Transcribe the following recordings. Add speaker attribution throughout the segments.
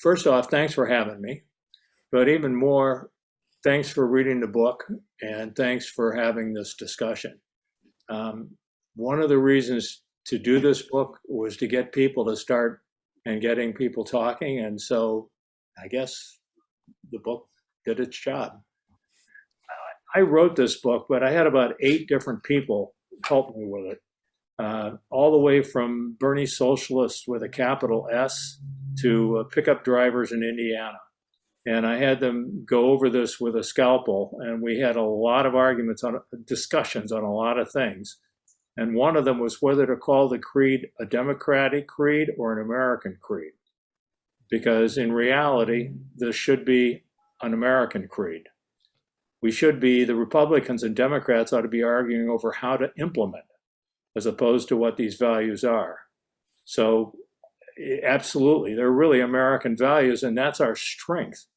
Speaker 1: first off, thanks for having me. But even more, thanks for reading the book and thanks for having this discussion. Um, One of the reasons to do this book was to get people to start and getting people talking. And so I guess the book did its job. I wrote this book, but I had about 8 different people help me with it, all the way from Bernie socialists with a capital S to pickup drivers in Indiana. And I had them go over this with a scalpel, and we had a lot of arguments on discussions on a lot of things. And one of them was whether to call the creed a Democratic creed or an American creed, because in reality, this should be an American creed. We should be, the Republicans and Democrats ought to be arguing over how to implement it, as opposed to what these values are. So absolutely, they're really American values, and that's our strength.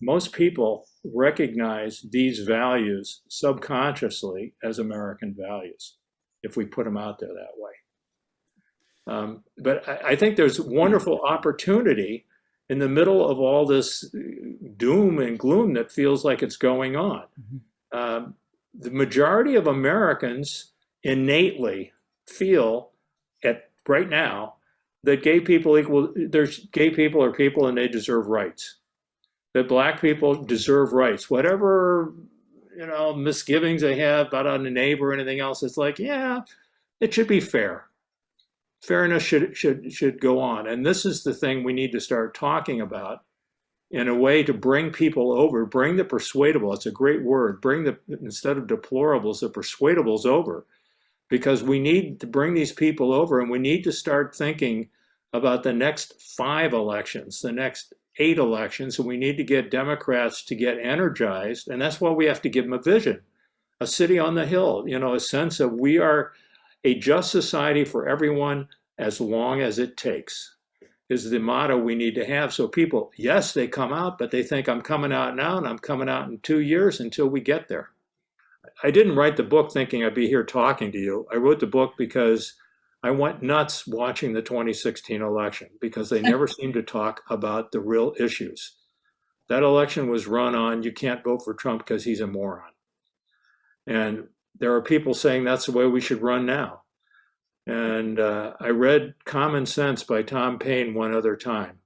Speaker 1: Most people recognize these values subconsciously as American values if we put them out there that way. But I think there's wonderful opportunity in the middle of all this doom and gloom that feels like it's going on. The majority of Americans innately feel at right now that gay people there's gay people are people and they deserve rights. That black people deserve rights. Whatever, misgivings they have about a neighbor or anything else, it's like, yeah, it should be fair. Fairness should go on. And this is the thing we need to start talking about in a way to bring people over, bring the persuadable. It's a great word. Instead of deplorables, the persuadables over, because we need to bring these people over, and we need to start thinking about the next 5 elections, the next 8 elections, and we need to get Democrats to get energized. And that's why we have to give them a vision, a city on the hill, a sense of we are a just society for everyone as long as it takes, is the motto we need to have. So people, yes, they come out, but they think I'm coming out now and I'm coming out in 2 years until we get there. I didn't write the book thinking I'd be here talking to you. I wrote the book because I went nuts watching the 2016 election because they never seemed to talk about the real issues. That election was run on, you can't vote for Trump because he's a moron. And there are people saying that's the way we should run now. And I read Common Sense by Tom Paine one other time.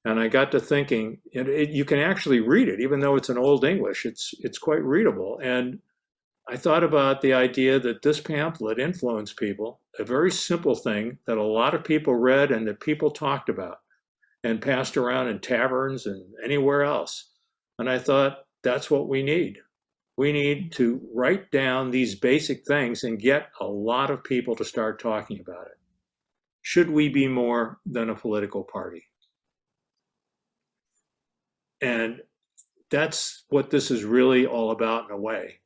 Speaker 1: And I got to thinking, you can actually read it, even though it's in Old English, it's quite readable. And I thought about the idea that this pamphlet influenced people, a very simple thing that a lot of people read and that people talked about and passed around in taverns and anywhere else. And I thought, that's what we need. We need to write down these basic things and get a lot of people to start talking about it. Should we be more than a political party? And that's what this is really all about in a way.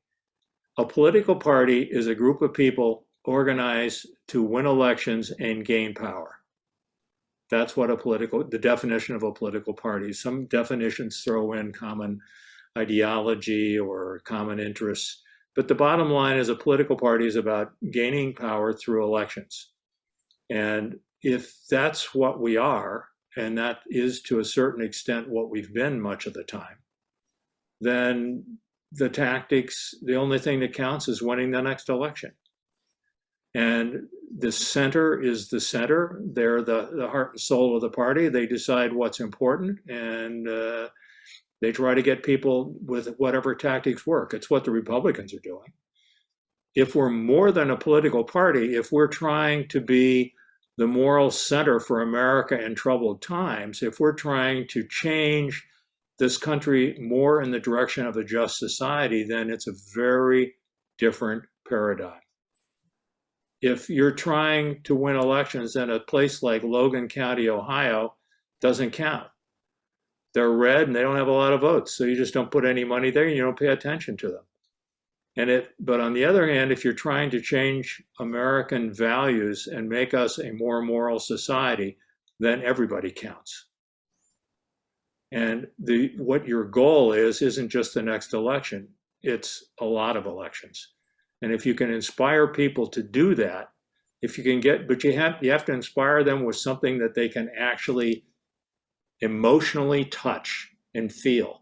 Speaker 1: A political party is a group of people organized to win elections and gain power. That's what the definition of a political party. Some definitions throw in common ideology or common interests, but the bottom line is a political party is about gaining power through elections. And if that's what we are, and that is to a certain extent what we've been much of the time, then the tactics, the only thing that counts is winning the next election. And the center is the center. They're the heart and soul of the party. They decide what's important, and they try to get people with whatever tactics work. It's what the Republicans are doing. If we're more than a political party, if we're trying to be the moral center for America in troubled times, if we're trying to change this country more in the direction of a just society, then it's a very different paradigm. If you're trying to win elections, then a place like Logan County, Ohio, doesn't count. They're red and they don't have a lot of votes, so you just don't put any money there and you don't pay attention to them. But on the other hand, if you're trying to change American values and make us a more moral society, then everybody counts. And what your goal isn't just the next election, it's a lot of elections. And if you can inspire people to do that, but you have to inspire them with something that they can actually emotionally touch and feel.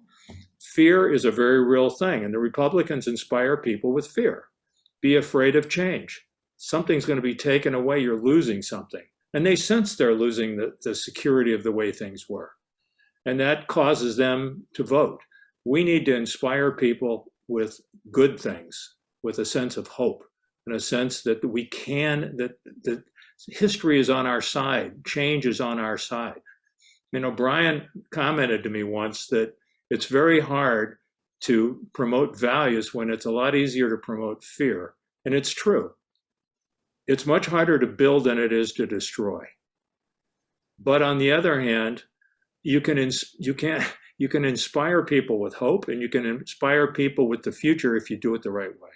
Speaker 1: Fear is a very real thing, and the Republicans inspire people with fear. Be afraid of change. Something's going to be taken away. You're losing something. And they sense they're losing the security of the way things were. And that causes them to vote. We need to inspire people with good things, with a sense of hope, and a sense that we can, that history is on our side, change is on our side. You know, Brian commented to me once that it's very hard to promote values when it's a lot easier to promote fear. And it's true. It's much harder to build than it is to destroy. But on the other hand, you can inspire people with hope, and you can inspire people with the future if you do it the right way.